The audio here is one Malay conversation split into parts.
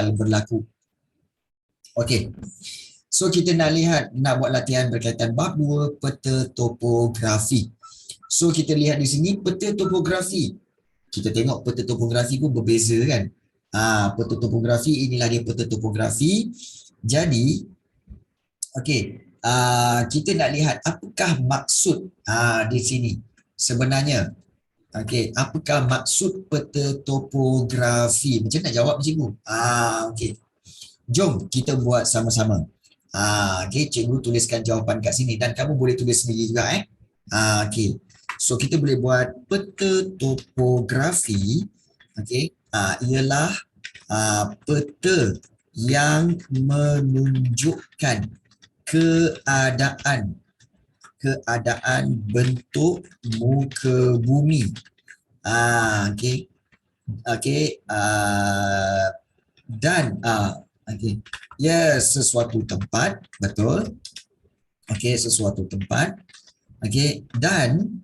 bakal berlaku. Okey. So kita nak buat latihan berkaitan bab 2 peta topografi. So kita lihat di sini peta topografi. Kita tengok peta topografi pun berbeza kan. Peta topografi, inilah dia peta topografi. Jadi okey, kita nak lihat apakah maksud di sini sebenarnya. Okey, apakah maksud peta topografi? Macam nak jawab cikgu? Okey. Jom kita buat sama-sama. Okey, cikgu tuliskan jawapan kat sini dan kamu boleh tulis sendiri juga okey. So kita boleh buat peta topografi, okey. Ialah peta yang menunjukkan keadaan bentuk muka bumi. Okey. Okey, dan okey. Yes, sesuatu tempat, betul. Okey, sesuatu tempat. Okey, dan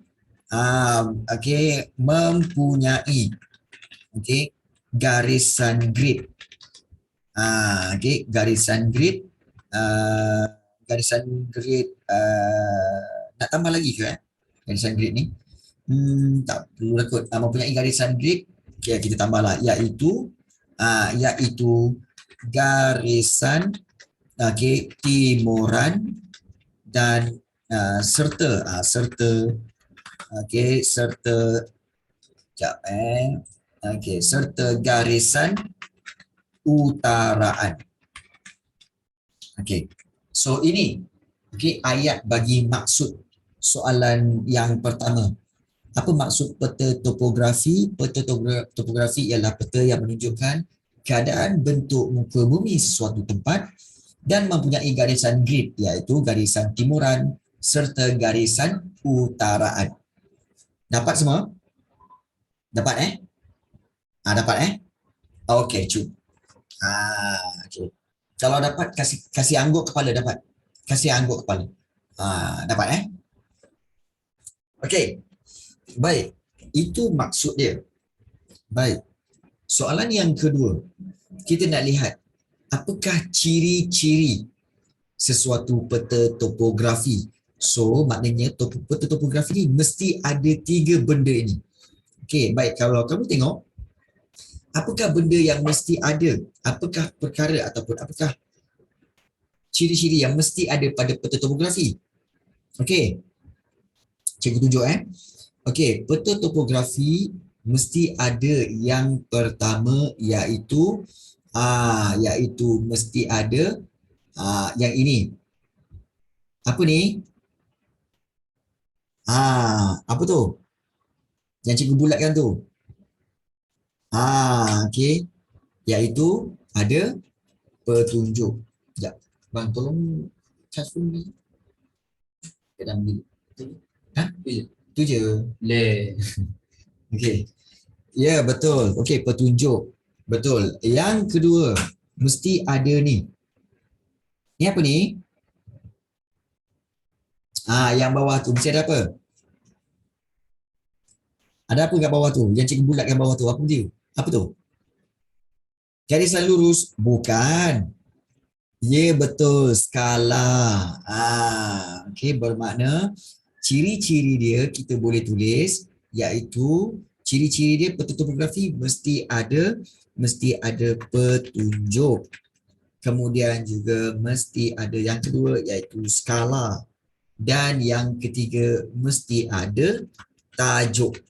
okey, mempunyai okey, garisan grid. Okey, garisan grid. Garisan grid nak tambah lagi ke garisan grid ni? Tak perlu lah kot. Mempunyai garisan grid, okay, kita tambahlah, iaitu garisan timuran dan serta garisan utaraan. Okey. So ini ayat bagi maksud soalan yang pertama. Apa maksud peta topografi? Peta topografi ialah peta yang menunjukkan keadaan bentuk muka bumi sesuatu tempat dan mempunyai garisan grid, iaitu garisan timuran serta garisan utaraan. Dapat semua? Dapat dapat Okey, cuba. Okay. Kalau dapat kasih angguk kepala, dapat. Kasih angguk kepala. Dapat Okey. Baik, itu maksud dia. Baik. Soalan yang kedua, kita nak lihat apakah ciri-ciri sesuatu peta topografi. So, maknanya peta topografi ni mesti ada 3 benda ini. Okey, baik, kalau kamu tengok apakah benda yang mesti ada? Apakah perkara ataupun apakah ciri-ciri yang mesti ada pada peta topografi? Okey. Cikgu tunjuk Okey, peta topografi mesti ada yang pertama, iaitu mesti ada yang ini. Apa ni? Apa tu? Yang cikgu bulatkan tu. Okey. Iaitu ada petunjuk. Sekejap. Bang, tolong charge phone ni. Kedam ni. Itu je. Boleh. Okey. Ya, betul. Okey, petunjuk. Betul. Yang kedua, mesti ada ni. Ni apa ni? Yang bawah tu mesti ada apa? Ada apa kat bawah tu? Yang cikgu bulatkan bawah tu, apa dia? Apa tu? Garisan lurus? Bukan. Ya, betul. Skala. Okey, bermakna ciri-ciri dia kita boleh tulis, iaitu ciri-ciri dia peta topografi mesti ada petunjuk. Kemudian juga mesti ada yang kedua, iaitu skala. Dan yang ketiga mesti ada tajuk.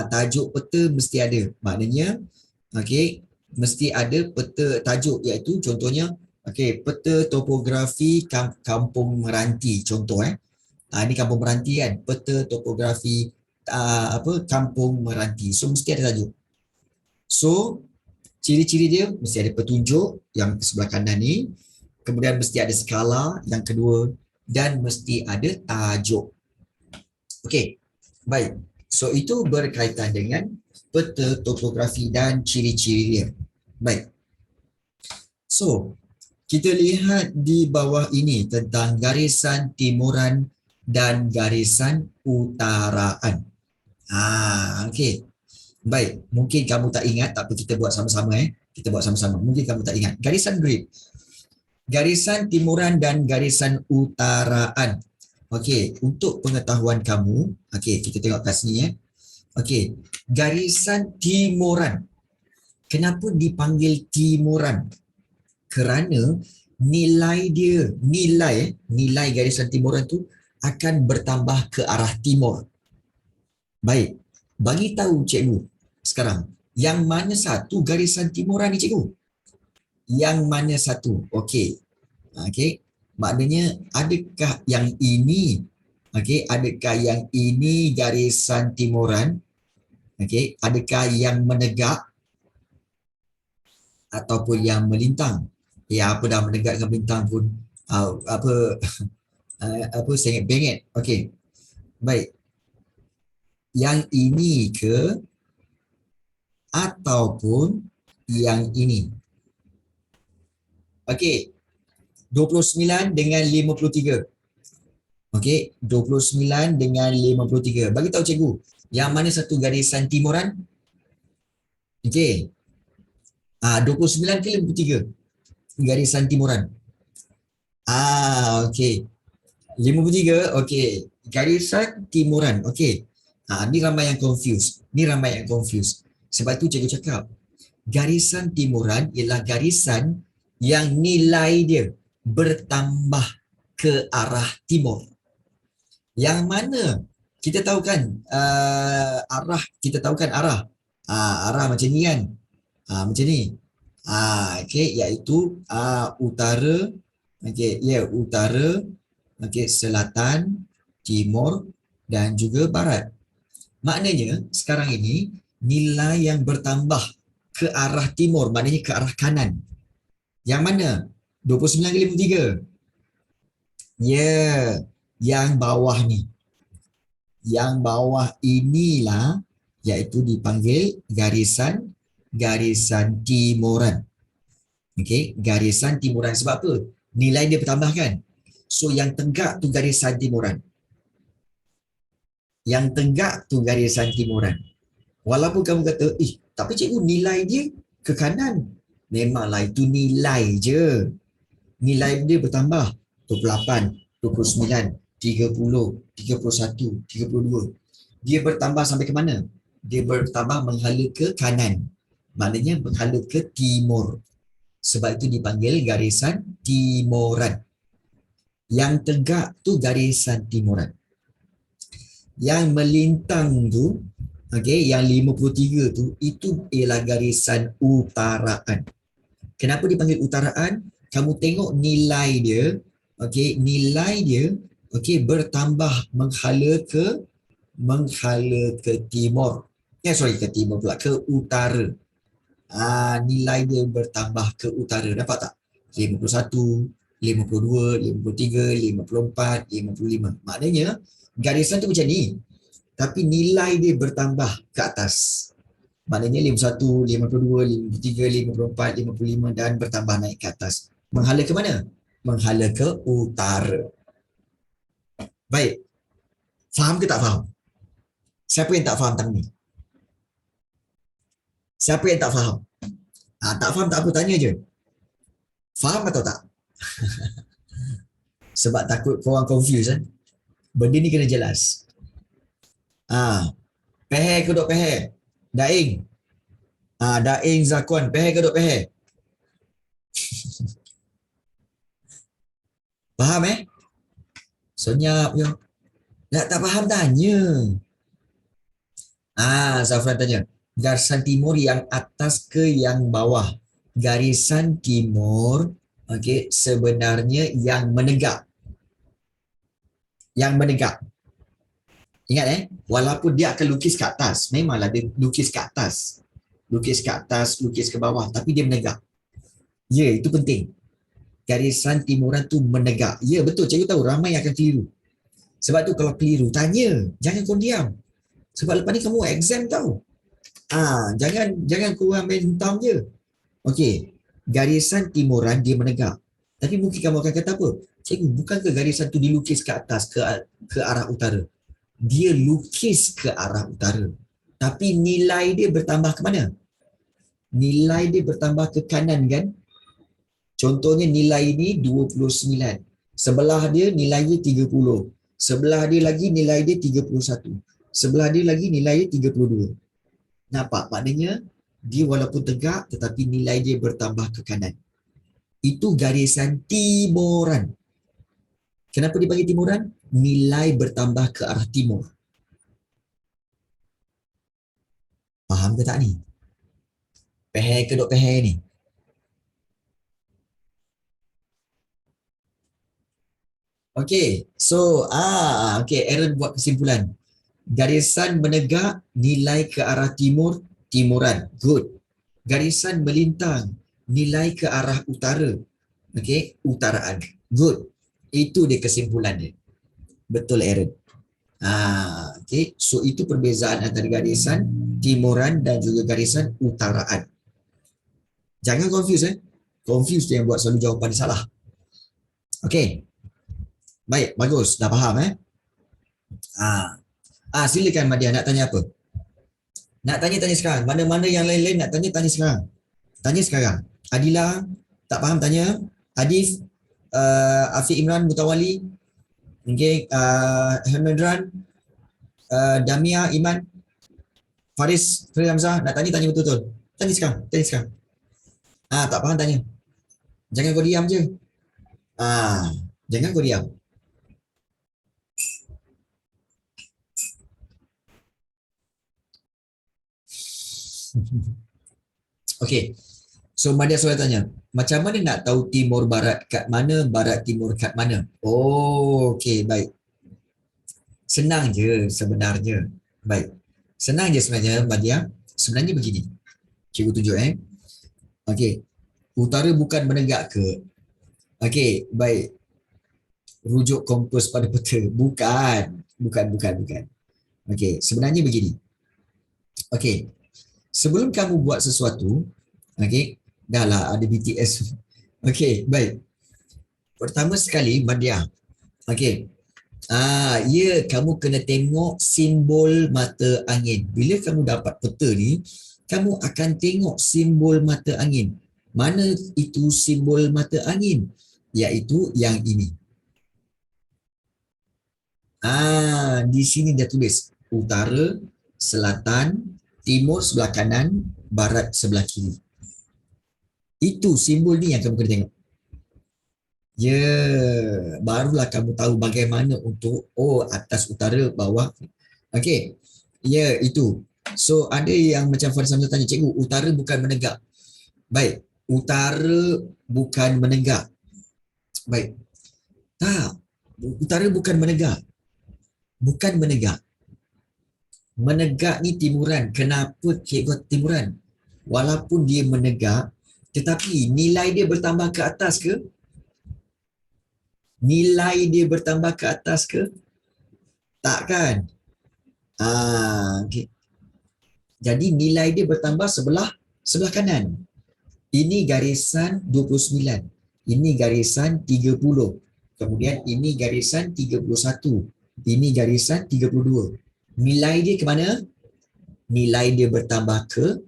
Tajuk peta mesti ada. Maknanya okey, mesti ada peta tajuk, iaitu contohnya peta topografi Kampung Meranti, contoh ini Kampung Meranti kan, peta topografi Kampung Meranti. So mesti ada tajuk. So ciri-ciri dia mesti ada petunjuk yang sebelah kanan ni, kemudian mesti ada skala yang kedua, dan mesti ada tajuk. Okey, baik. So itu berkaitan dengan peta topografi dan ciri-ciri dia. Baik. So kita lihat di bawah ini tentang garisan timuran dan garisan utaraan. Okey. Baik, mungkin kamu tak ingat, tapi kita buat sama-sama Kita buat sama-sama. Mungkin kamu tak ingat. Garisan grid. Garisan timuran dan garisan utaraan. Okey, untuk pengetahuan kamu, okey, kita tengok kat sini ya. Okey, garisan timuran. Kenapa dipanggil timuran? Kerana nilai dia, nilai garisan timuran tu akan bertambah ke arah timur. Baik, bagi tahu cikgu sekarang, yang mana satu garisan timuran ni cikgu? Yang mana satu? Okey. Okey. Maknanya adakah yang ini? Okey, adakah yang ini garisan timuran? Okey, adakah yang menegak ataupun yang melintang? Ya, apa dah menegak dengan melintang pun apa apa sengit-bengit. Okey. Baik. Yang ini ke ataupun yang ini? Okey. 29 dengan 53. Okey, 29 dengan 53. Bagi tahu cikgu, yang mana satu garisan timuran? Okey. 29 ke 53? Garisan timuran. Okey. 53, okey. Garisan timuran. Okey. Ni ramai yang confused. Sebab tu cikgu cakap, garisan timuran ialah garisan yang nilai dia bertambah ke arah timur. Yang mana kita tahu kan arah, arah macam ni kan. Macam ni. Okey, iaitu utara, okey, utara, okey, selatan, timur dan juga barat. Maknanya sekarang ini nilai yang bertambah ke arah timur, maknanya ke arah kanan. Yang mana? 29 ke 53? Yang bawah ni. Yang bawah inilah iaitu dipanggil garisan timuran. Okey, garisan timuran. Sebab apa? Nilai dia bertambah kan? So yang tegak tu garisan timuran. Walaupun kamu kata, tapi cikgu nilai dia ke kanan. Memanglah itu nilai je. Nilai dia bertambah 28, 29, 30, 31, 32. Dia bertambah sampai ke mana? Dia bertambah menghala ke kanan. Maknanya menghala ke timur. Sebab itu dipanggil garisan timuran. Yang tegak tu garisan timuran. Yang melintang tu, okey, yang 53 tu, itu ialah garisan utaraan. Kenapa dipanggil utaraan? Kamu tengok nilai dia, okey, okey, bertambah menghala ke timur. Ke timur pula, ke utara. Nilai dia bertambah ke utara. Dapat tak? 51, 52, 53, 54, 55. Maknanya garisan tu macam ni. Tapi nilai dia bertambah ke atas. Maknanya 51, 52, 53, 54, 55 dan bertambah naik ke atas. Menghala ke mana? Menghala ke utara. Baik. Faham ke tak faham? Siapa yang tak faham tang ni? Siapa yang tak faham? Tak faham tak apa, tanya je. Faham atau tak? Sebab takut korang confused kan? Benda ni kena jelas. Peher ke duk peher? Daing. Daing Zakuan. Peher ke duk peher? Faham Senyap je. Tak faham tanya. Zafran tanya. Garisan timur yang atas ke yang bawah? Garisan timur, okey, sebenarnya yang menegak. Ingat walaupun dia akan lukis ke atas, memanglah dia lukis ke atas. Lukis ke bawah, tapi dia menegak. Ya, itu penting. Garisan timuran tu menegak. Ya, betul. Cikgu tahu ramai akan keliru. Sebab tu kalau keliru, tanya. Jangan kau diam. Sebab lepas ni kamu exam tau. Jangan korang main hentam je. Okey. Garisan timuran dia menegak. Tapi mungkin kamu akan kata apa? Cikgu, bukankah garisan tu dilukis ke atas, ke arah utara? Dia lukis ke arah utara. Tapi nilai dia bertambah ke mana? nilai dia bertambah ke kanan kan? Contohnya nilai ini 29. Sebelah dia nilai dia 30. Sebelah dia lagi nilai dia 31. Sebelah dia lagi nilai dia 32. Nampak? Maknanya dia walaupun tegak tetapi nilai dia bertambah ke kanan. Itu garisan timuran. Kenapa dipanggil timuran? Nilai bertambah ke arah timur. Faham ke tak ni? Peher ke dok peher ni? Okay, so okay, Aaron buat kesimpulan. Garisan menegak nilai ke arah timur, timuran. Good. Garisan melintang nilai ke arah utara. Okay, utaraan. Good. Itu dia kesimpulan dia. Betul Aaron. Okay, so itu perbezaan antara garisan timuran dan juga garisan utaraan. Jangan confuse Confuse tu yang buat selalu jawapan dia salah. Okay. Baik, bagus. Dah faham silakan Madia nak tanya apa? Nak tanya sekarang. Mana-mana yang lain-lain nak tanya sekarang. Tanya sekarang. Adila tak faham tanya. Hadif, Afiq Imran Mutawali, okay, Hermendran, Damia Iman, Faris Hamzah nak tanya betul-betul. Tanya sekarang. Tak faham tanya. Jangan kau diam je. Jangan kau diam. Okay. So Madia soal tanya, macam mana nak tahu timur barat kat mana, barat timur kat mana? Oh, okay, baik. Senang je sebenarnya. Baik. Senang je sebenarnya Madia. Sebenarnya begini. Cikgu tunjuk Okay. Utara bukan menegak ke? Okay, baik. Rujuk kompas pada peta. Bukan. Okay, sebenarnya begini. Okay. Sebelum kamu buat sesuatu, okay, dah lah ada BTS. Okay, baik. Pertama sekali, Madia. Okay. Kamu kena tengok simbol mata angin. Bila kamu dapat peta ni, kamu akan tengok simbol mata angin. Mana itu simbol mata angin? Iaitu yang ini. Di sini dia tulis utara, selatan, timur sebelah kanan, barat sebelah kiri. Itu simbol ni yang kamu kena tengok. Barulah kamu tahu bagaimana untuk atas, utara, bawah. Okey. Itu. So ada yang macam Faris Hamzah tanya, cikgu, utara bukan menegak. Baik, utara bukan menegak. Baik. Tak. Utara bukan menegak. Bukan menegak. Menegak ni timuran. Kenapa cikgu timuran? Walaupun dia menegak, tetapi nilai dia bertambah ke atas ke? Nilai dia bertambah ke atas ke? Tak kan? Okay. Jadi nilai dia bertambah sebelah kanan. Ini garisan 29. Ini garisan 30. Kemudian ini garisan 31. Ini garisan 32. Nilai dia ke mana? Nilai dia bertambah ke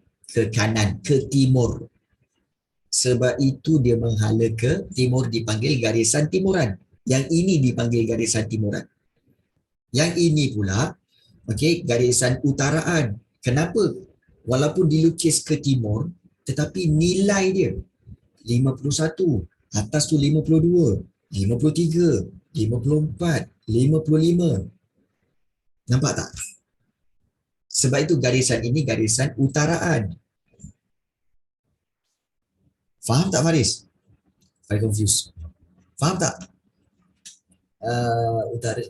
kanan, ke timur. Sebab itu dia menghala ke timur, dipanggil garisan timuran. Yang ini dipanggil garisan timuran. Yang ini pula, okay, garisan utaraan. Kenapa? Walaupun dilukis ke timur, tetapi nilai dia 51, atas tu 52, 53, 54, 55. Nampak tak? Sebab itu garisan ini garisan utaraan. Faham tak Faris? Faris confused. Faham tak? Utara.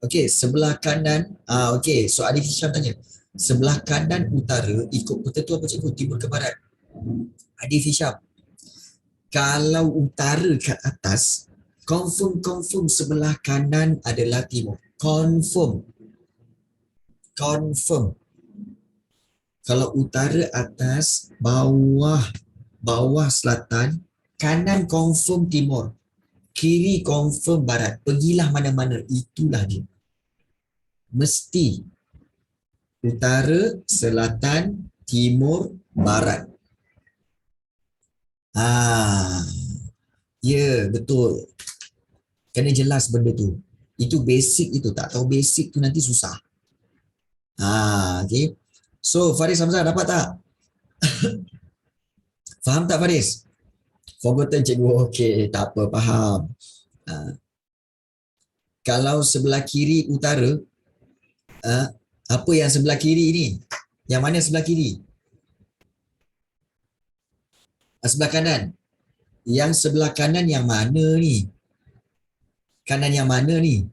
Okey, sebelah kanan. Okey, so Adif Hisham tanya. Sebelah kanan utara ikut peta tu apa cikgu? Timur ke barat? Adif Hisham. Kalau utara kat atas, confirm sebelah kanan adalah timur. Confirm. Kalau utara atas, bawah selatan, kanan confirm timur. Kiri confirm barat. Pergilah mana-mana. Itulah dia. Mesti. utara, selatan, timur, barat. Ya, betul. Kena jelas benda tu. Itu basic itu. Tak tahu basic tu nanti susah. Okay. So, Faris Hamzah dapat tak? Faham tak Faris? Forgotten cikgu. Okay, tak apa, faham. Kalau sebelah kiri utara, apa yang sebelah kiri ni? Yang mana sebelah kiri? Sebelah kanan. Yang sebelah kanan yang mana ni? Kanan yang mana ni?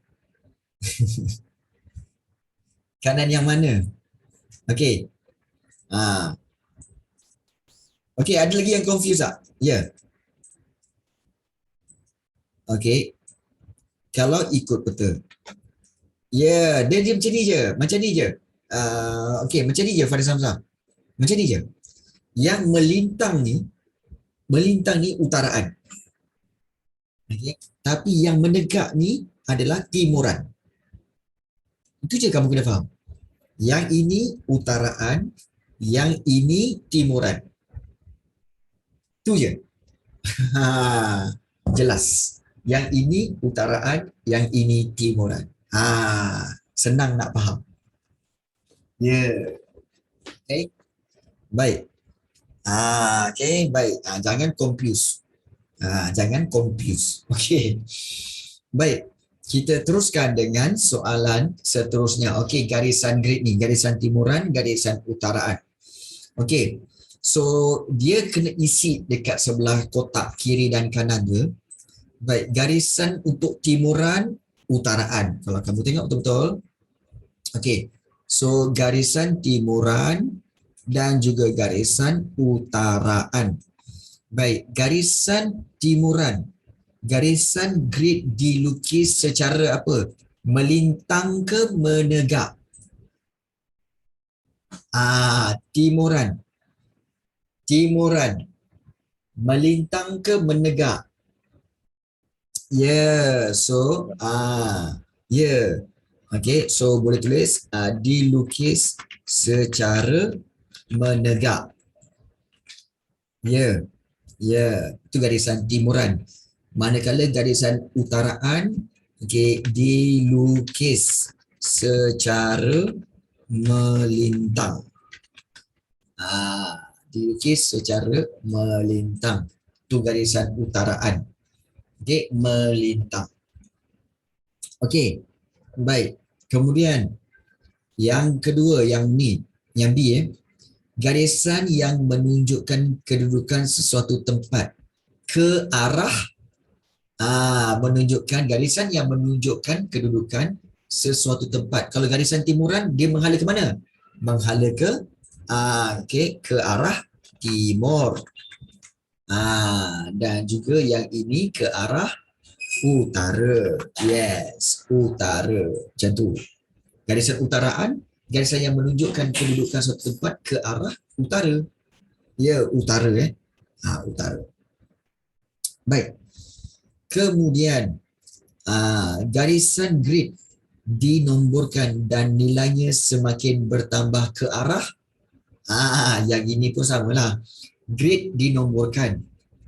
Kanan yang mana? Okey. Okey, ada lagi yang confused tak? Ya. Okey. Kalau ikut peta. Ya, dia macam ni je. Macam ni je. Okey, macam ni je Faris Hamzah. Macam ni je. Yang melintang ni utaraan. Okay. Tapi yang menegak ni adalah timuran. Itu je kamu kena faham. Yang ini utaraan, yang ini timuran. Itu je. Jelas. Yang ini utaraan, yang ini timuran. Senang nak faham. Ya. Yeah. Okay. Baik. Okay, baik. Jangan confuse. Jangan confuse. Okay. Baik. Kita teruskan dengan soalan seterusnya. Okey, garisan grid ni, garisan timuran, garisan utaraan. Okey. So, dia kena isi dekat sebelah kotak kiri dan kanan dia. Baik, garisan untuk timuran, utaraan. Kalau kamu tengok betul-betul. Okey. So, garisan timuran dan juga garisan utaraan. Baik, garisan timuran. Garisan grid dilukis secara apa? Melintang ke menegak? Timuran. Timuran. Melintang ke menegak? Ya, so ya. Okey, so boleh tulis dilukis secara menegak. Ya. Ya, itu garisan timuran. Manakala garisan utaraan, okay, dilukis secara melintang. Dilukis secara melintang. Itu garisan utaraan. Okay, melintang. Okay, baik. Kemudian, yang kedua, yang ni, yang B, garisan yang menunjukkan kedudukan sesuatu tempat ke arah menunjukkan garisan yang menunjukkan kedudukan sesuatu tempat. Kalau garisan timuran, dia menghala ke mana? Menghala ke ke arah timur. Dan juga yang ini ke arah utara. Yes, utara. Macam tu. Garisan utaraan, garisan yang menunjukkan kedudukan suatu tempat ke arah utara. Ya, utara utara. Baik. Kemudian garisan grid dinomborkan dan nilainya semakin bertambah ke arah yang ini pun samalah. Grid dinomborkan.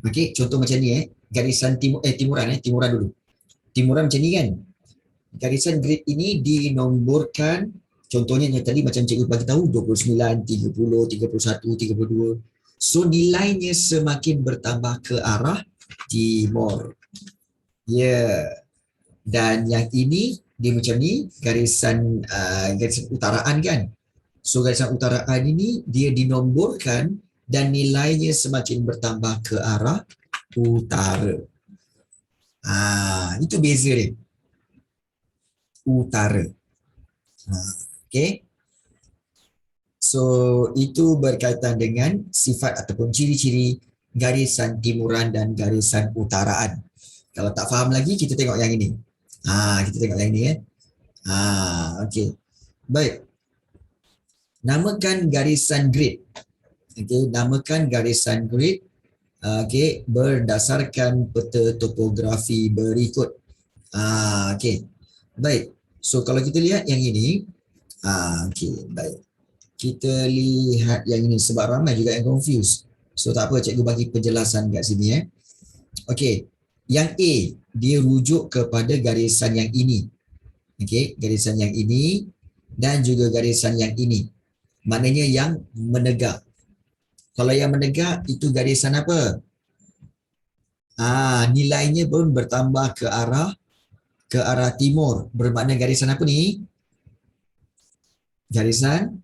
Okey, contoh macam ni garisan timuran dulu. Timuran macam ni kan. Garisan grid ini dinomborkan, contohnya yang tadi macam cikgu bagi tahu 29, 30, 31, 32. So nilainya semakin bertambah ke arah timur. Ya. Dan yang ini dia macam ni, garisan utaraan kan. So garisan utaraan ini dia dinomborkan dan nilainya semakin bertambah ke arah utara. Itu beza dia. Utara. Okay. So itu berkaitan dengan sifat ataupun ciri-ciri garisan timuran dan garisan utaraan. Kalau tak faham lagi, kita tengok yang ini. Kita tengok yang ini okey. Baik. Namakan garisan grid. Okey, namakan garisan grid berdasarkan peta topografi berikut. Okey. Baik. So kalau kita lihat yang ini, okey, baik. kita lihat yang ini sebab ramai juga yang confused. So tak apa, cikgu bagi penjelasan kat sini. Okey, yang A dia rujuk kepada garisan yang ini. Okey, garisan yang ini dan juga garisan yang ini. Maknanya yang menegak. Kalau yang menegak itu garisan apa? Nilainya pun bertambah ke arah timur. Bermakna garisan apa ni? Garisan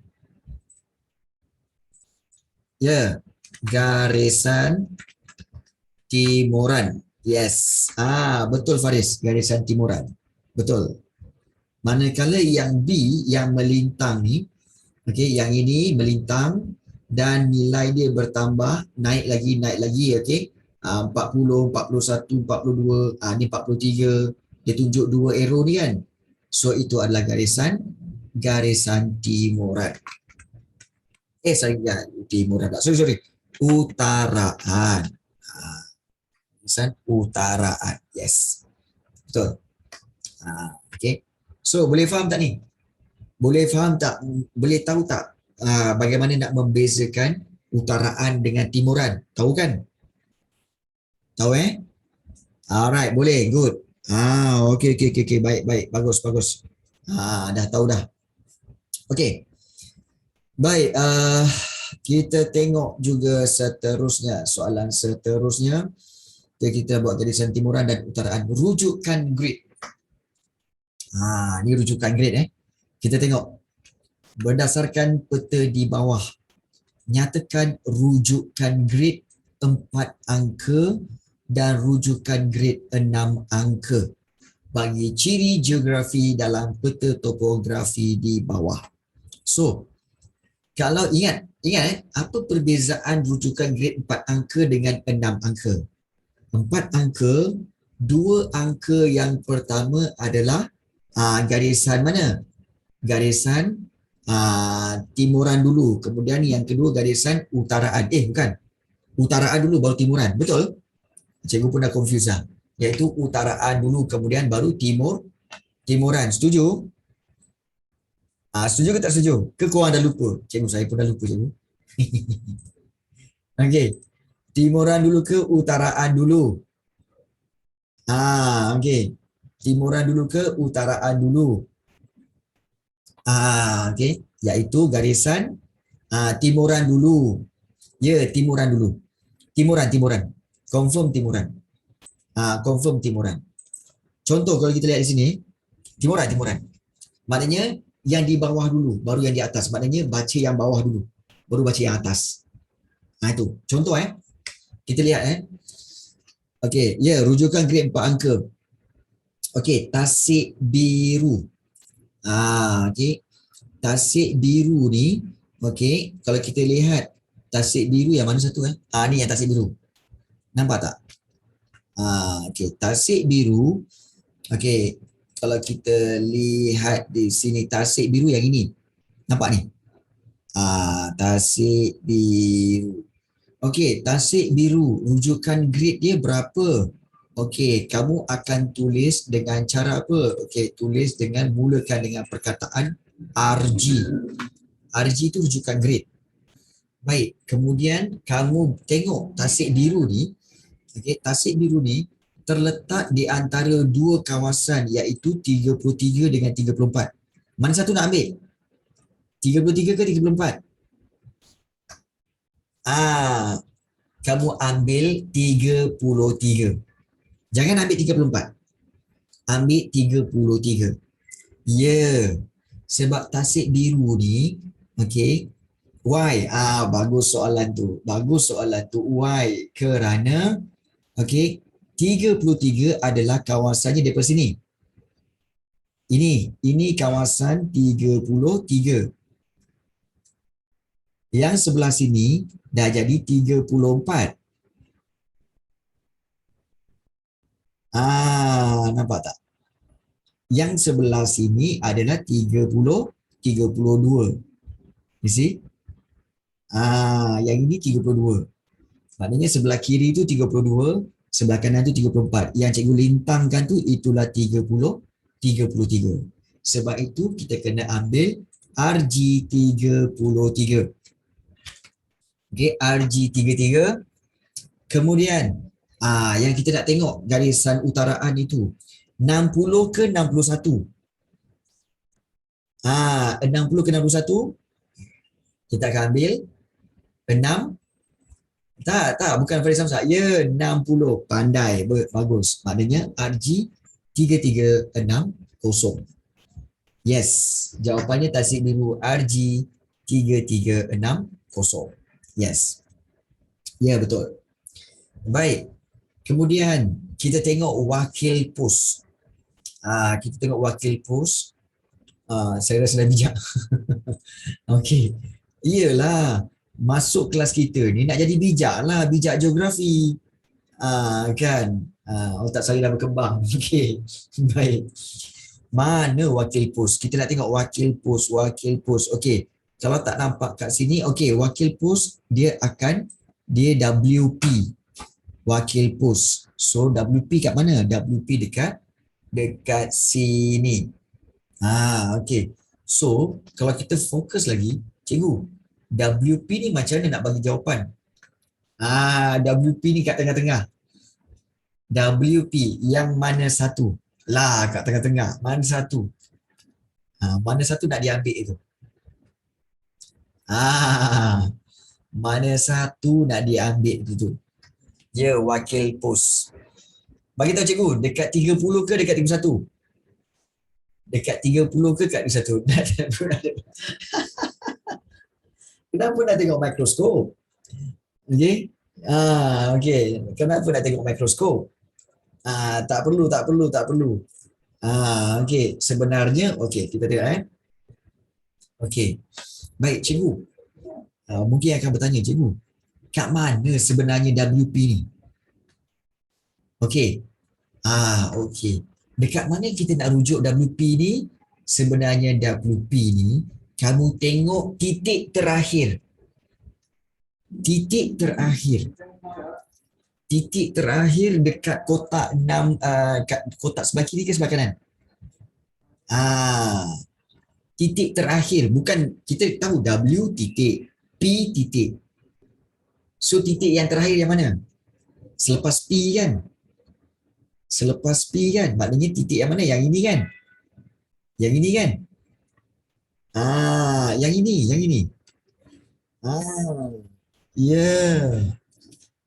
garisan timuran. Yes. Betul Faris, garisan timuran. Betul. Manakala yang B yang melintang ni, okey, yang ini melintang dan nilai dia bertambah, naik lagi, okey. 40, 41, 42, ni 43. Dia tunjuk dua arrow ni kan. So itu adalah garisan timuran. Timuran tak. Sorry. Utaraan. Garisan utaraan. Yes. Betul. Okay. So boleh faham tak ni? Boleh faham tak? Boleh tahu tak bagaimana nak membezakan utaraan dengan timuran? Tahu kan? Tahu Alright, boleh. Good. Okay. Baik. Bagus. Dah tahu dah. Okay. Baik, kita tengok juga seterusnya. Soalan seterusnya. Kita buat garisan timuran dan utaraan. Rujukan grid. Ni rujukan grid. Kita tengok. Berdasarkan peta di bawah. Nyatakan rujukan grid 4 angka dan rujukan grid 6 angka. Bagi ciri geografi dalam peta topografi di bawah. So, kalau ingat apa perbezaan rujukan grade 4 angka dengan 6 angka? 4 angka, 2 angka yang pertama adalah garisan mana? Garisan timuran dulu. Kemudian yang kedua garisan utaraan. Bukan. Utaraan dulu baru timuran. Betul? Cikgu pun dah confuse lah. Iaitu utaraan dulu kemudian baru timuran. Setuju? Setuju ke tak setuju? Ke korang dah lupa? Cikgu, saya pun dah lupa cikgu. Okey. Timuran dulu ke utaraan dulu? Okey. Timuran dulu ke utaraan dulu? Okey. Iaitu garisan timuran dulu. Timuran dulu. Timuran. Confirm timuran. Confirm timuran. Contoh kalau kita lihat di sini, timuran. Maknanya yang di bawah dulu, baru yang di atas. Maknanya baca yang bawah dulu, baru baca yang atas. Itu. Contoh kita lihat Okey, rujukan grade 4 angka. Okey, Tasik Biru. Okey. Tasik Biru ni, okey, kalau kita lihat Tasik Biru yang mana satu ni yang Tasik Biru. Nampak tak? Okey, Tasik Biru. Okey, kalau kita lihat di sini Tasik Biru yang ini. Nampak ni? Tasik Biru. Okey, Tasik Biru. Rujukan grade dia berapa? Okey, kamu akan tulis dengan cara apa? Okey, tulis dengan mulakan dengan perkataan RG. RG itu rujukan grade. Baik, kemudian kamu tengok Tasik Biru ni. Okey, Tasik Biru ni terletak di antara dua kawasan iaitu 33 dengan 34. Mana satu nak ambil? 33 ke 34? Kamu ambil 33. Jangan ambil 34. Ambil 33. Sebab Tasik Biru ni, okey. Why? Bagus soalan tu. Why? Kerana, okey, 33 adalah kawasannya daripada sini. Ini kawasan 33. Yang sebelah sini dah jadi 34. Nampak tak? Yang sebelah sini adalah 32. You see? Yang ini 32. Maknanya sebelah kiri tu 32, sebelah kanan tu 34. Yang cikgu lintangkan tu itulah 33. Sebab itu kita kena ambil RG33. Okey, RG33. Kemudian yang kita nak tengok garisan utaraan itu 60 ke 61. 60 ke 61 kita akan ambil 6. Tak, bukan Farid Samsat. Ya, 60. Pandai, bagus. Maknanya RG3360. Yes, jawapannya tasik biru RG3360. Yes. Ya, betul. Baik. Kemudian kita tengok wakil pos. Kita tengok wakil pos. Saya rasa dah bijak. Okey. Iyalah, masuk kelas kita ni nak jadi bijak lah, bijak geografi. Kan? Otak saya dah berkembang. Okey. Baik. Mana wakil pos? Kita nak tengok wakil pos. Okey. Kalau tak nampak kat sini, okey, wakil pos dia WP. Wakil pos. So WP kat mana? WP dekat sini. Okey. So, kalau kita fokus lagi, cikgu, WP ni macam mana nak bagi jawapan? WP ni kat tengah-tengah. WP yang mana satu? Lah, kat tengah-tengah. Mana satu? Mana satu nak diambil itu? Mana satu nak diambil itu? Ya, wakil pos. Bagi tahu cikgu, dekat 30 ke dekat 31? Dekat 30 ke dekat 31? Kenapa nak tengok mikroskop? Okey. Okey. Kenapa nak tengok mikroskop? Tak perlu. Okey. Sebenarnya, okey, kita tengok Okey. Baik, cikgu. Mungkin akan bertanya, cikgu, kat mana sebenarnya WP ni? Okey. Okey. Dekat mana kita nak rujuk WP ni? Sebenarnya WP ni, kamu tengok titik terakhir. Titik terakhir dekat kotak 6, kotak sebelah kiri ke sebelah kanan? Titik terakhir. Bukan, kita tahu W titik, P titik. So titik yang terakhir yang mana? Selepas P kan? Maknanya titik yang mana? Yang ini kan? Yang ini. Ya.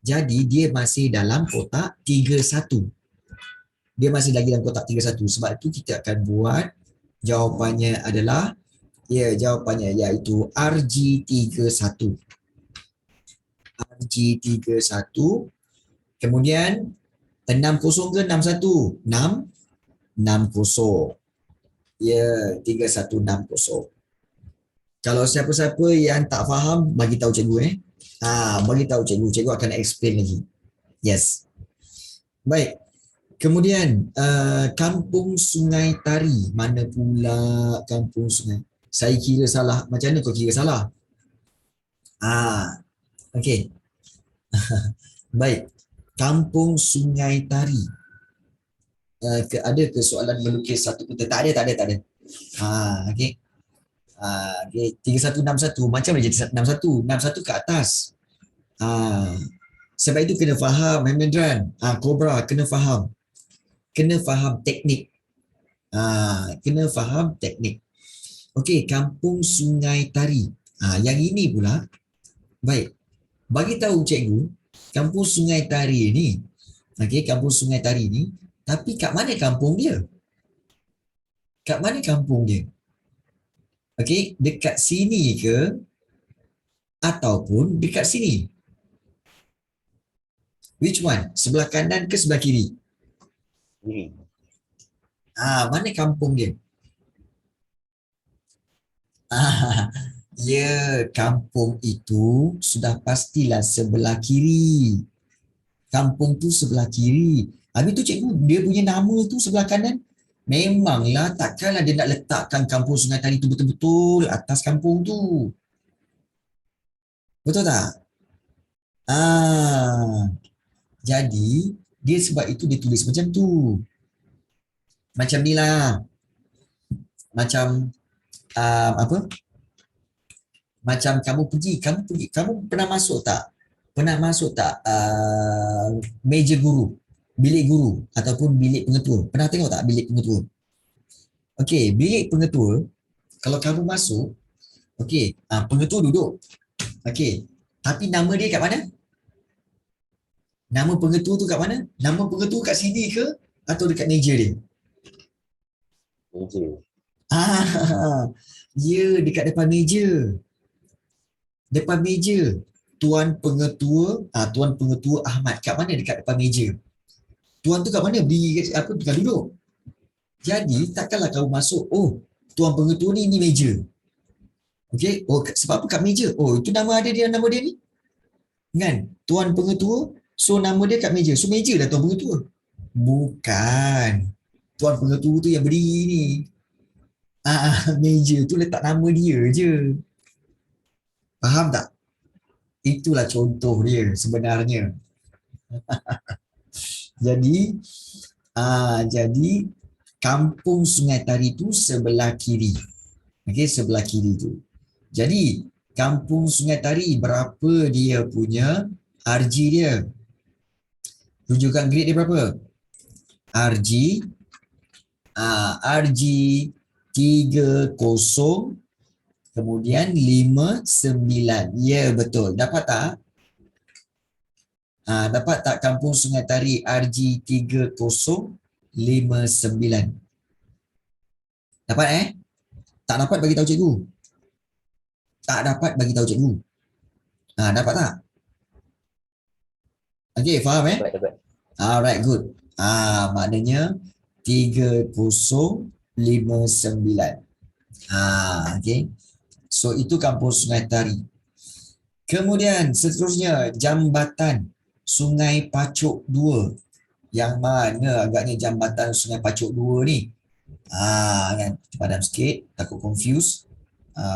Jadi dia masih dalam kotak 31. Dia masih lagi dalam kotak 31. Sebab itu kita akan buat jawapannya adalah, jawapannya iaitu RG31. RG31. Kemudian 60 ke 61? 60. Ya, 3160. Kalau siapa-siapa yang tak faham, bagi tahu cikgu bagi tahu cikgu akan explain lagi. Yes. Baik. Kemudian Kampung Sungai Tari. Mana pula Kampung Sungai? Saya kira salah. Macam mana kau kira salah? Okey. Baik. Kampung Sungai Tari. Ada ke soalan melukis satu peta? Tak ada. Okey. 3161. Macam mana jadi 161? 61 ke atas. Sebab itu kena faham, Hemendran. Cobra, kena faham. Kena faham teknik. Okey, Kampung Sungai Tari. Yang ini pula. Baik. Bagi tahu cikgu, Kampung Sungai Tari ni. Okey, Kampung Sungai Tari ni. Tapi kat mana kampung dia? Okey, dekat sini ke ataupun dekat sini? Which one? Sebelah kanan ke sebelah kiri? Mana kampung dia? Ya, kampung itu sudah pastilah sebelah kiri. Kampung tu sebelah kiri. Habis tu cikgu, dia punya nama tu sebelah kanan. Memanglah takkanlah dia nak letakkan Kampung Sungai Tari tu betul-betul atas kampung tu. Betul tak? Jadi, dia sebab itu dia tulis macam tu. Macam ni lah. Macam apa? Macam kamu pernah masuk tak? Pernah masuk tak meja guru, bilik guru ataupun bilik pengetua? Pernah tengok tak bilik pengetua? Okey, bilik pengetua kalau kamu masuk, okey, pengetua duduk. Okey. Tapi nama dia kat mana? Nama pengetua tu kat mana? Nama pengetua kat sini ke atau dekat meja dia? Meja. Ya, dekat depan meja. Depan meja. Tuan Pengetua Ahmad kat mana dekat depan meja? Tuan tu kat mana? Berdiri apa dekat duduk. Jadi takkanlah kamu masuk, oh, Tuan Pengetua ni meja. Okey, oh sebab apa kat meja? Oh, itu nama dia ni. Kan? Tuan Pengetua, so nama dia kat meja. So meja dah Tuan Pengetua. Bukan. Tuan Pengetua tu yang berdiri ni. Meja tu letak nama dia je. Faham tak? Itulah contoh dia sebenarnya. Jadi kampung Sungai Tari tu sebelah kiri. Okey, sebelah kiri tu. Jadi kampung Sungai Tari berapa dia punya RG dia? Rujukan grade dia berapa? RG RG 30 kemudian 59. Ya, betul. Dapat tak? Dapat tak kampung Sungai Tari RG 3059? Dapat Tak dapat bagi tahu cikgu. Tak dapat bagi tahu cikgu. Dapat tak? Okey, faham Dapat. Alright, good. Maknanya 3059. Okey. So itu kampung Sungai Tari. Kemudian seterusnya jambatan Sungai Pacuk 2. Yang mana agaknya jambatan Sungai Pacuk 2 ni? Kan padam sikit, takut confuse.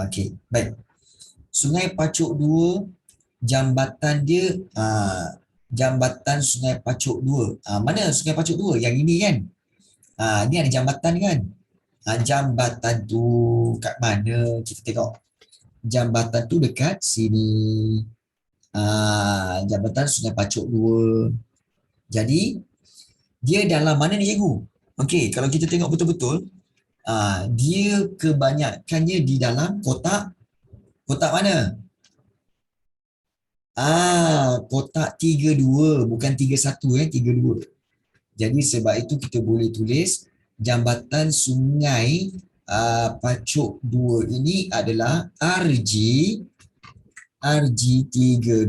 Okey, baik. Sungai Pacuk 2 jambatan dia jambatan Sungai Pacuk 2. Mana Sungai Pacuk 2? Yang ini kan? Ni ada jambatan kan? Jambatan tu kat mana? Kita tengok. Jambatan tu dekat sini. Jambatan Sungai Pacuk 2. Jadi, dia dalam mana ni cikgu? Okey, kalau kita tengok betul-betul, dia kebanyakannya di dalam kotak mana? Kotak 32, bukan 31 32. Jadi sebab itu kita boleh tulis jambatan Sungai Pacuk 2 ini adalah RG 32,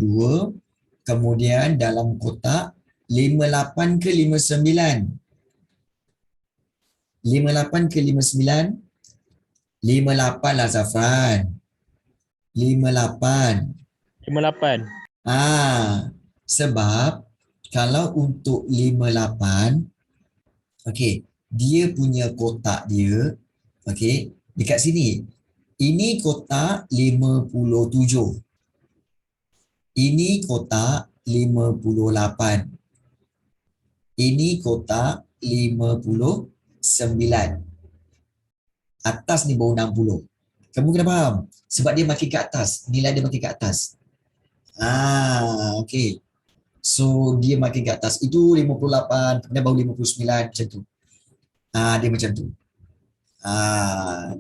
kemudian dalam kotak 58 ke 59? 58 ke 59? 58 lah Zafran. 58. 58. Sebab kalau untuk 58, okey, dia punya kotak dia, okey, dekat sini. Ini kotak 57. Ini kotak 58. Ini kotak 59. Atas ni baru 60. Kamu kena faham. Sebab dia makin ke atas. Nilai dia makin ke atas. Okey. So, dia makin ke atas. Itu 58, kemudian baru 59 macam tu. Dia macam tu.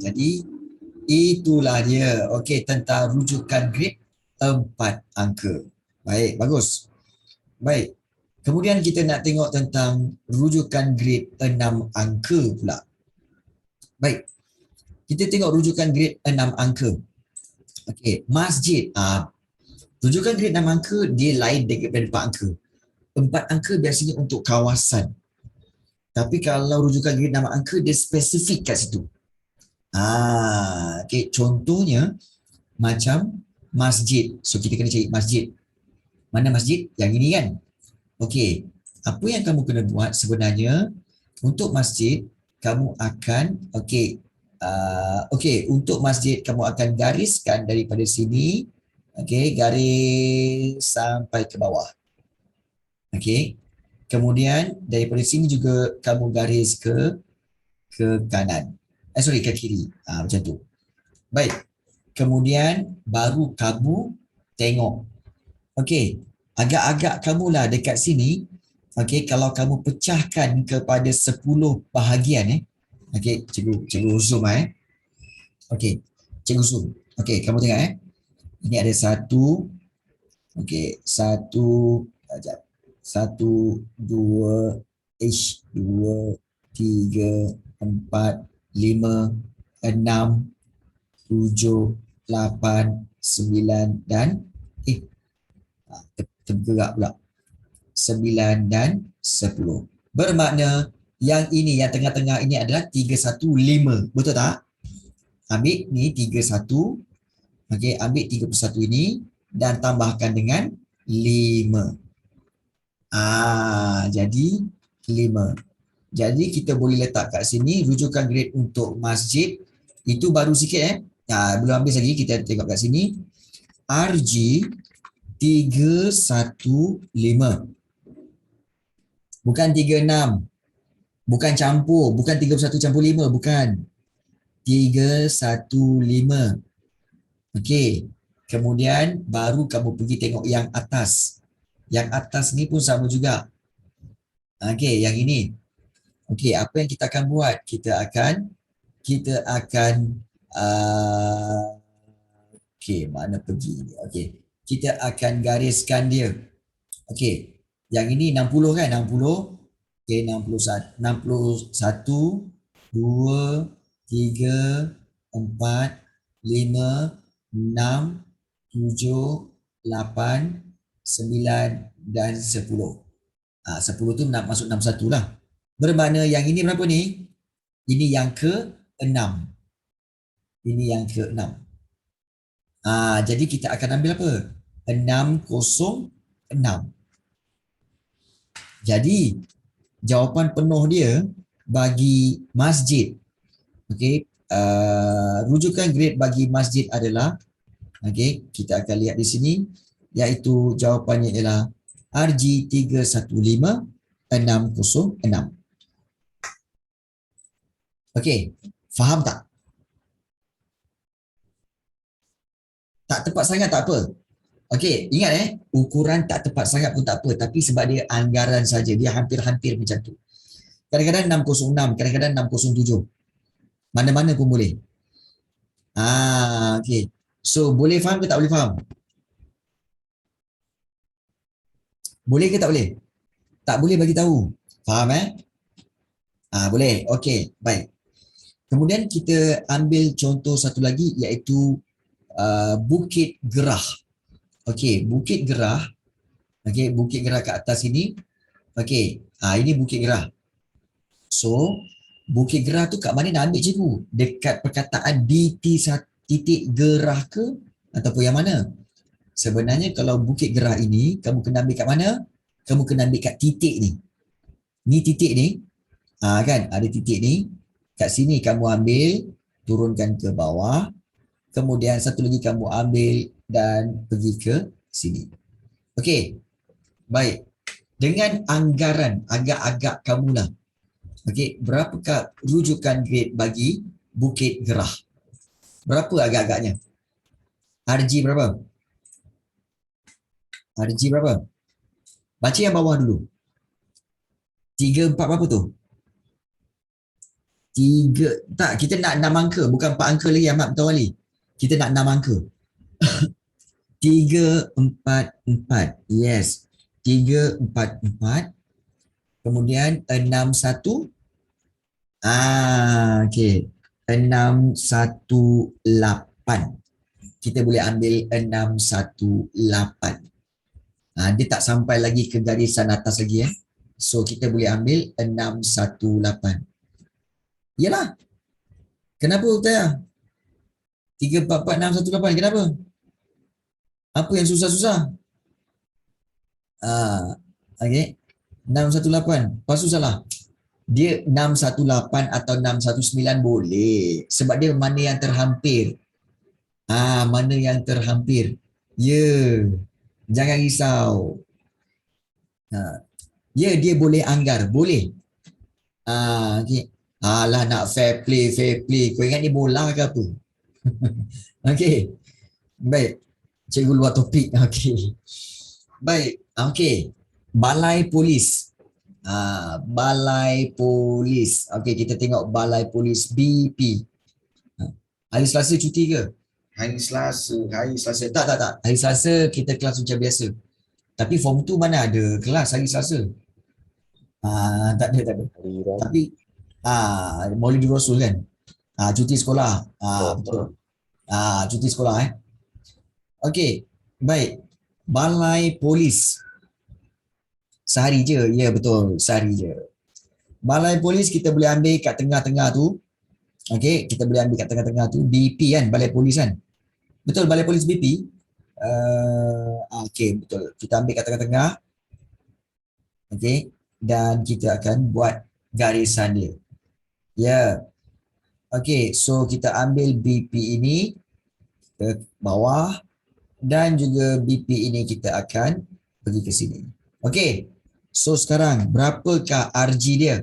Jadi, itulah dia. Okey, tentang rujukan grade 4 angka. Baik, bagus. Baik. Kemudian kita nak tengok tentang rujukan grade 6 angka pula. Baik. Kita tengok rujukan grade 6 angka. Okey, masjid. Rujukan grade 6 angka dia lain daripada 4 angka. 4 angka biasanya untuk kawasan. Tapi kalau rujukan grade 6 angka dia spesifik kat situ. Okey, contohnya macam masjid. So kita kena cari masjid. Mana masjid? Yang ini kan? Okey, apa yang kamu kena buat sebenarnya untuk masjid, kamu akan untuk masjid kamu akan gariskan daripada sini, garis sampai ke bawah. Kemudian daripada sini juga kamu garis ke kanan. Ke kiri. Macam tu. Baik. Kemudian baru kamu tengok. Okey. Agak-agak kamulah dekat sini. Okey, kalau kamu pecahkan kepada 10 bahagian Okey, cikgu zoom Okey. Cikgu zoom. Okey, kamu tengok Ini ada satu. Okey, satu. Sekejap. Satu, dua, dua, tiga, empat, lima, enam, tujuh, lapan, sembilan dan tergerak pula. 9 dan 10. Bermakna yang ini, yang tengah-tengah ini adalah 315. Betul tak? Ambil ni 31. Okey, ambil 31 ini dan tambahkan dengan 5. Jadi 5. Jadi kita boleh letak kat sini rujukan grade untuk masjid. Itu baru sikit belum habis lagi, kita tengok kat sini. RG 315. Bukan 36. Bukan campur. Bukan 31 campur 5. Bukan. 315. Okey. Kemudian baru kamu pergi tengok yang atas. Yang atas ni pun sama juga. Okey, yang ini. Okey, apa yang kita akan buat? Kita akan okey, mana pergi ni? Okey. Kita akan gariskan dia. Okey. Yang ini 60 kan? 60. Okey, 61. 61, 2, 3, 4, 5, 6, 7, 8, 9 dan 10. 10 tu nak masuk 61 lah. Bermakna yang ini berapa ni? Ini yang ke-6. Ini yang ke-6. Jadi kita akan ambil apa? 606. Jadi jawapan penuh dia bagi masjid. Okey, rujukan grade bagi masjid adalah kita akan lihat di sini, iaitu jawapannya ialah RG 315606. Okey, faham tak? Tak tepat sangat tak apa. Okey, ingat ukuran tak tepat sangat pun tak apa, tapi sebab dia anggaran saja, dia hampir-hampir macam tu. Kadang-kadang 606, kadang-kadang 607. Mana-mana pun boleh. Okey. So, boleh faham ke tak boleh faham? Boleh ke tak boleh? Tak boleh bagi tahu. Faham boleh. Okey, baik. Kemudian kita ambil contoh satu lagi, iaitu Bukit Gerah. Okey, Bukit Gerah. Okey, Bukit Gerah kat atas ini. Okey, ini Bukit Gerah. So, Bukit Gerah tu kat mana nak ambil cikgu? Dekat perkataan di titik gerah ke? Ataupun yang mana? Sebenarnya kalau Bukit Gerah ini, kamu kena ambil kat mana? Kamu kena ambil kat titik ni. Ni titik ni. Kan? Ada titik ni. Kat sini kamu ambil, turunkan ke bawah. Kemudian satu lagi kamu ambil dan pergi ke sini. Okey. Baik. Dengan anggaran agak-agak kamulah. Okey, berapakah rujukan grade bagi Bukit Gerah? Berapa agak-agaknya? RG berapa? RG berapa? Baca yang bawah dulu. 3, 4 berapa tu? 3, tak, kita nak 6 angka. Bukan 4 angka lagi Ahmad Mutawali. Kita nak 6 angka. 3, 4, 4. Yes. 3, 4, 4. Kemudian 6, 1. Okey. 6, 1, 8. Kita boleh ambil 6, 1, 8. Dia tak sampai lagi ke garisan atas lagi So kita boleh ambil 6, 1, 8. Yalah. Kenapa Utaya? 3, 4, 4, 6, 1, 8. Kenapa? Apa yang susah-susah? Okay. 6, 1, 8. Lepas tu salah. Dia 6, 1, 8 atau 6, 1, 9 boleh. Sebab dia mana yang terhampir. Mana yang terhampir. Jangan risau. Dia boleh anggar. Boleh. Okay. Alah, nak fair play. Kau ingat ni bola ke apa? Okey. Baik. Cikgu luar topik. Okey. Baik. Okey. Balai Polis. Balai Polis. Okey, kita tengok Balai Polis BP. Hari Selasa cuti ke? Hari Selasa. Tak. Hari Selasa kita kelas macam biasa. Tapi form 2 mana ada kelas hari Selasa? Tak ada. Tapi Maulid Rasul kan? Cuti sekolah. Betul. Cuti sekolah Okey. Baik. Balai Polis. Sehari je. Ya betul, sehari je. Balai Polis kita boleh ambil kat tengah-tengah tu. Okey, kita boleh ambil kat tengah-tengah tu. BP kan, Balai Polis kan? Betul, Balai Polis BP. Okey, betul. Kita ambil kat tengah-tengah. Okey, dan kita akan buat garisan dia. Ya. Okey, so kita ambil BP ini ke bawah dan juga BP ini kita akan pergi ke sini. Okey. So sekarang berapakah RG dia?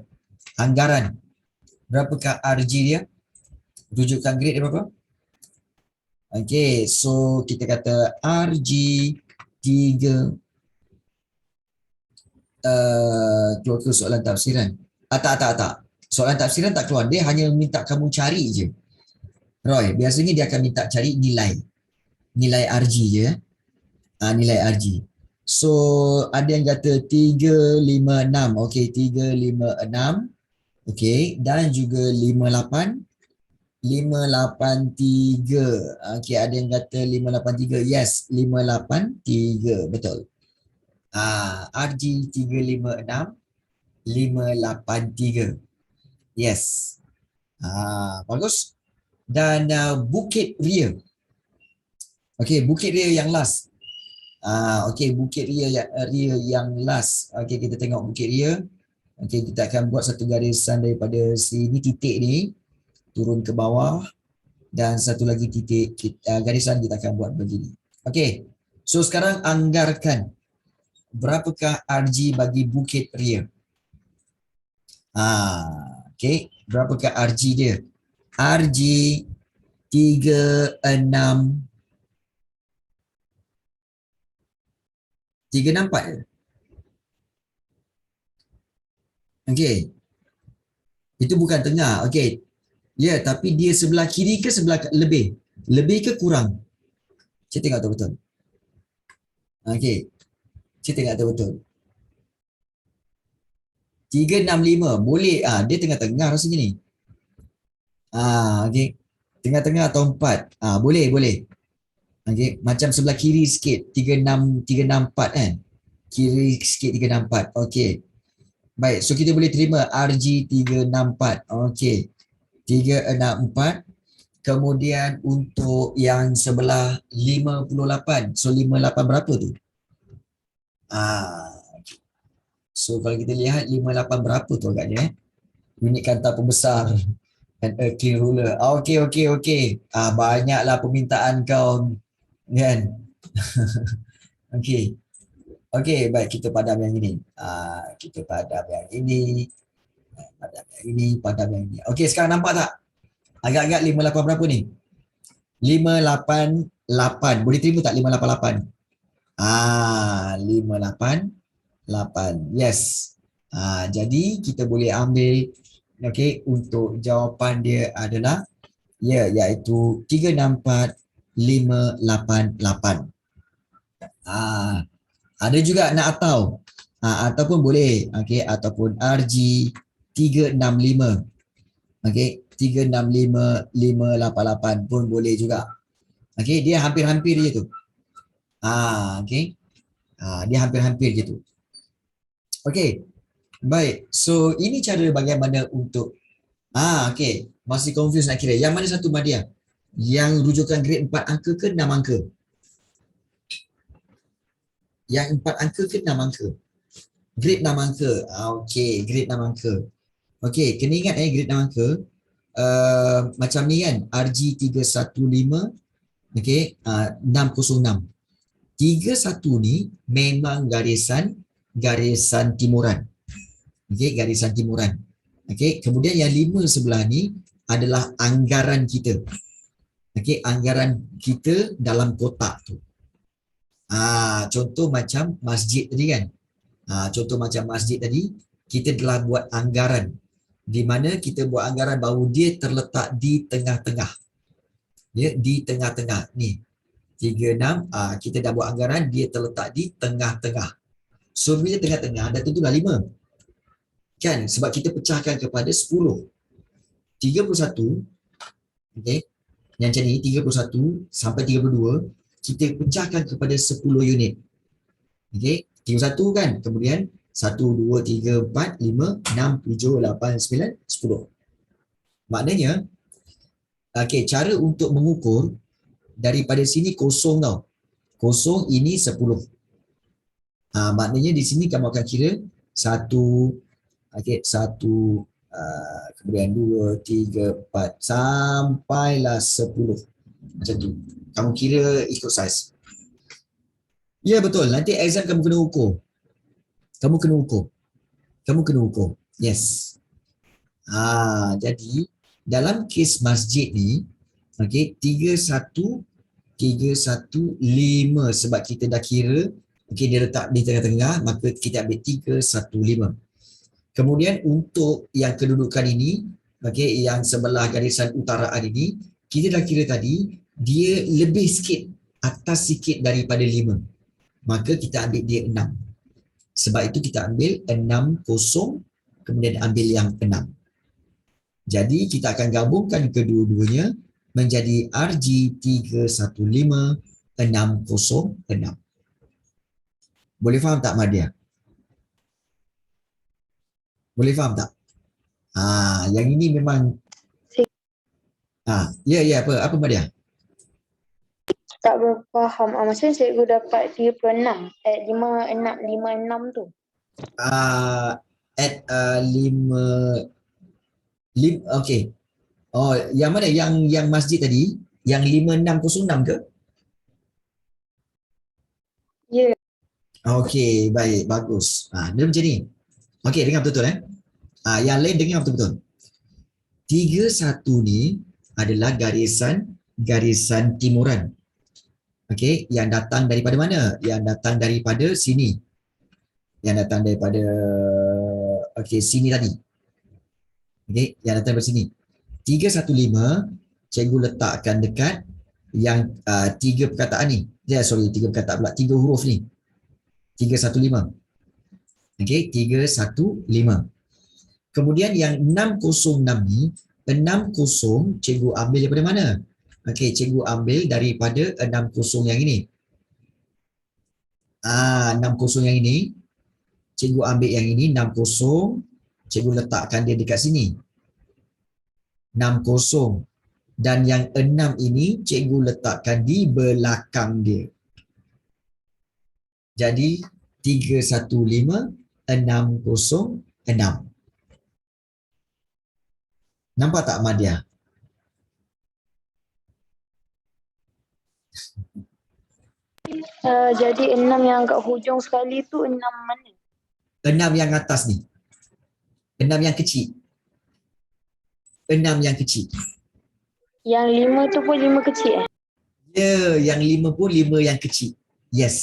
Anggaran. Berapakah RG dia? Rujukan grade dia berapa? Okey, so kita kata RG 3 keluar ke soalan tafsiran. Tak. Soalan tafsiran tak keluar. Dia hanya minta kamu cari je. Roy, biasanya dia akan minta cari nilai. Nilai RG je. Nilai RG. So, ada yang kata 356. Okey, 356. Okey, dan juga 58. 583. Okey, ada yang kata 583. Yes, 583. Betul. RG 356. 583. Yes. Bagus. Dan Bukit Ria. Okey, Bukit Ria yang last. Okey, Bukit Ria yang last. Okey, kita tengok Bukit Ria. Okey, kita akan buat satu garisan daripada sini, titik ni turun ke bawah, dan satu lagi titik garisan kita akan buat begini. Okey. So sekarang anggarkan berapakah RG bagi Bukit Ria? Okey, berapakah RG dia? RG 364 je. Okey. Itu bukan tengah. Okey. Ya, tapi dia sebelah kiri ke sebelah lebih? Lebih ke kurang? Saya tengok tu betul. Okey. Saya tengok tu betul. 365 boleh. Dia tengah-tengah rasanya ni. Okey. Tengah-tengah atau 4. Boleh. Okey, macam sebelah kiri sikit 364 kan. Kiri sikit 364. Okey. Baik, so kita boleh terima RG 364. Okey. 364. Kemudian untuk yang sebelah 58. So 58 berapa tu? So kalau kita lihat 58 berapa tu agaknya unit kanta pembesar and a clean ruler. Okey. Banyaklah permintaan kau kan. Okey. Okey, baik, kita padam yang ini. Kita padam yang ini. Padam yang ini. Okey, sekarang nampak tak? Agak-agak 58 berapa ni? 588. Boleh terima tak 588? 588. Yes. Jadi kita boleh ambil untuk jawapan dia adalah iaitu 364588. Ada juga nak ataupun boleh ataupun RG 365. 365588 pun boleh juga. Dia hampir-hampir je tu. Dia hampir-hampir je tu. Baik. So ini cara bagaimana untuk masih confused nak kira. Yang mana satu Madia? Yang rujukan grade 4 angka ke 6 angka? Yang 4 angka ke 6 angka? Grade 6 angka. Grade 6 angka. Kena ingat grade 6 angka. Macam ni kan, RG 315 606. 31 ni memang garisan timuran. Garisan timuran. Kemudian yang 5 sebelah ni adalah anggaran kita. Okey, anggaran kita dalam kotak tu. Contoh macam masjid tadi kan. Contoh macam masjid tadi, kita telah buat anggaran di mana kita buat anggaran bahawa dia terletak di tengah-tengah. Ya, di tengah-tengah. Ni, 36, kita dah buat anggaran dia terletak di tengah-tengah. So, bila tengah-tengah, dah tentulah 5. Kan? Sebab kita pecahkan kepada 10. 31, okay, yang macam ni, 31 sampai 32, kita pecahkan kepada 10 unit. Okay, 31 kan? Kemudian 1, 2, 3, 4, 5, 6, 7, 8, 9, 10. Maknanya, okay, cara untuk mengukur daripada sini kosong tau. Kosong ini 10. Maknanya di sini kamu akan kira 1, okay, 1, kemudian 2, 3, 4, sampailah 10. Macam tu. Kamu kira ikut saiz. Ya betul. Nanti exam kamu kena ukur. Kamu kena ukur. Kamu kena ukur. Yes. Jadi dalam kes masjid ni, okay, 3, 1, 5 sebab kita dah kira, okay, dia letak di tengah-tengah, maka kita ambil 3, 1, 5. Kemudian untuk yang kedudukan ini, okay, yang sebelah garisan utaraan ini, kita dah kira tadi, dia lebih sikit, atas sikit daripada 5. Maka kita ambil dia 6. Sebab itu kita ambil 6 kosong, kemudian ambil yang 6. Jadi kita akan gabungkan kedua-duanya menjadi RG315-606. Boleh faham tak Madia? Boleh faham tak? Yang ini memang ya apa Madia? Tak berapa faham. Macam cikgu dapat 36 56 tu. At 5 okey. Oh, yang mana? Yang masjid tadi? Yang 5606 ke? Ya. Okey, baik, bagus. Dia macam ni. Okey, dengar betul-betul yang lain dengar betul-betul. 31 ni adalah garisan timuran. Okey, yang datang daripada mana? Yang datang daripada sini. Yang datang daripada sini tadi. Okey, yang datang daripada sini. 315 cikgu letakkan dekat yang 3 perkataan ni. 3 perkataan pula, 3 huruf ni. 315. Okey, 315. Kemudian yang 606 ni, 60 cikgu ambil daripada mana? Okey, cikgu ambil daripada 60 yang ini. 60 yang ini, cikgu ambil yang ini 60, cikgu letakkan dia dekat sini. 60. Dan yang 6 ini cikgu letakkan di belakang dia. Jadi 315-606. Nampak tak Madia? Jadi 6 yang kat hujung sekali tu 6 mana? 6 yang atas ni. 6 yang kecil. 6 yang kecil. Yang 5 tu pun 5 kecil Ya, yang 5 pun 5 yang kecil. Yes.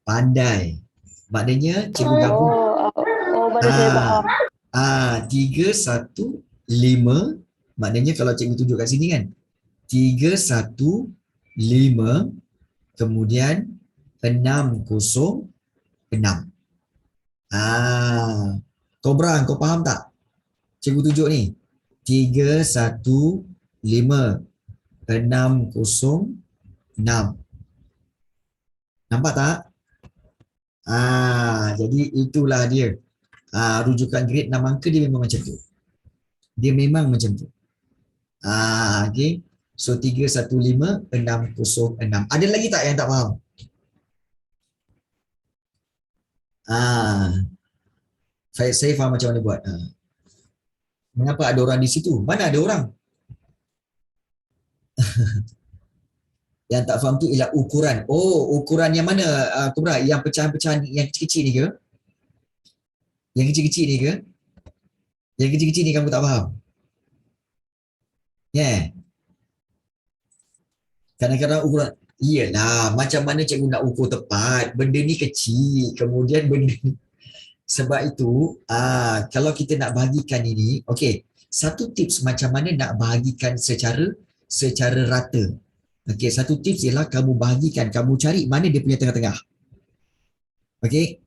Pandai. Maknanya cikgu gabung. Baru saya faham. 3, 1, 5. Maknanya kalau cikgu tunjuk kat sini kan. 3, 1, 5. Kemudian 6, 0, 6. Kobra, kau faham tak? Cikgu tunjuk ni. 3, 1, 5. 6, 0, 6. Nampak tak? Jadi itulah dia. Rujukan grade 6 angka dia memang macam tu. Dia memang macam tu. Okay. So 315-606. Ada lagi tak yang tak faham? Saya faham macam mana buat. Mengapa ada orang di situ? Mana ada orang? Yang tak faham tu ialah ukuran. Oh, ukuran yang mana? Kubra, yang pecahan-pecahan yang kecil-kecil ni ke? Yang kecil-kecil ni ke? Yang kecil-kecil ni kamu tak faham? Yeah. Kadang-kadang ukuran, iyalah, macam mana cikgu nak ukur tepat? Benda ni kecil, kemudian benda ni. Sebab itu, kalau kita nak bahagikan ini, okey, satu tips macam mana nak bahagikan secara rata. Okey, satu tips ialah kamu bahagikan, kamu cari mana dia punya tengah-tengah. Okey.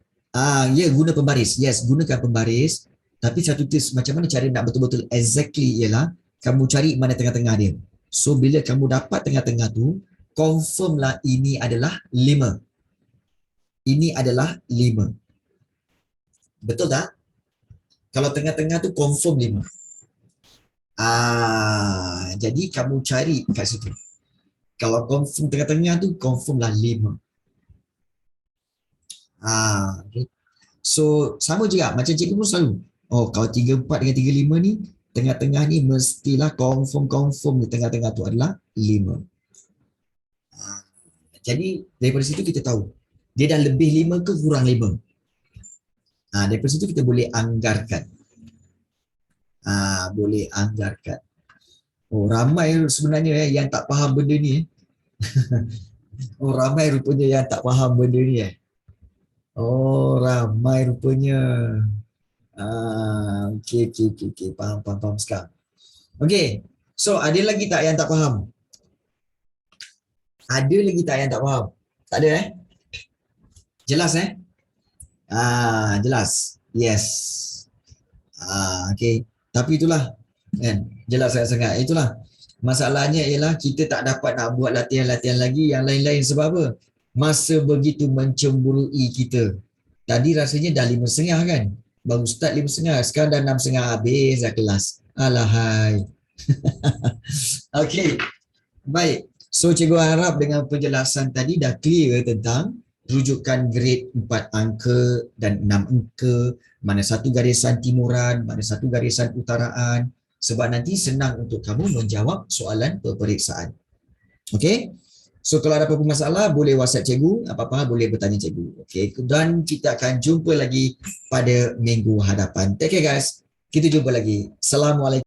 Ya, guna pembaris. Yes, gunakan pembaris. Tapi satu tips macam mana cara nak betul-betul exactly ialah kamu cari mana tengah-tengah dia. So, bila kamu dapat tengah-tengah tu, confirm lah ini adalah 5. Ini adalah 5. Betul tak? Kalau tengah-tengah tu confirm 5. Jadi kamu cari kat situ. Kalau confirm tengah-tengah tu, confirm lah 5. Okay. So, sama juga. Macam cikgu pun selalu. Kalau 34 dengan 35 ni, tengah-tengah ni mestilah confirm ni tengah-tengah tu adalah 5. Jadi, daripada situ kita tahu. Dia dah lebih 5 ke kurang 5. Daripada situ kita boleh anggarkan. Boleh anggarkan. Ramai sebenarnya yang tak faham benda ni. Ramai rupanya yang tak faham benda ni. Ramai rupanya. Okey. Faham sekarang. Okey. So, ada lagi tak yang tak faham? Ada lagi tak yang tak faham? Tak ada Jelas jelas. Yes. Okey. Tapi itulah kan, jelas sangat. Itulah. Masalahnya ialah kita tak dapat nak buat latihan-latihan lagi yang lain-lain sebab apa? Masa begitu mencemburui kita. Tadi rasanya dah 5.30 kan? Baru start 5.30. Sekarang dah 6.30 habis dah kelas. Alahai. Okey. Baik. So cikgu harap dengan penjelasan tadi dah clear tentang rujukan grade 4 angka dan 6 angka, mana satu garisan timuran, mana satu garisan utaraan, sebab nanti senang untuk kamu menjawab soalan peperiksaan. Okey? So kalau ada apa-apa masalah, boleh WhatsApp cikgu, apa-apa boleh bertanya cikgu. Okey, dan kita akan jumpa lagi pada minggu hadapan. Take care guys. Kita jumpa lagi. Assalamualaikum.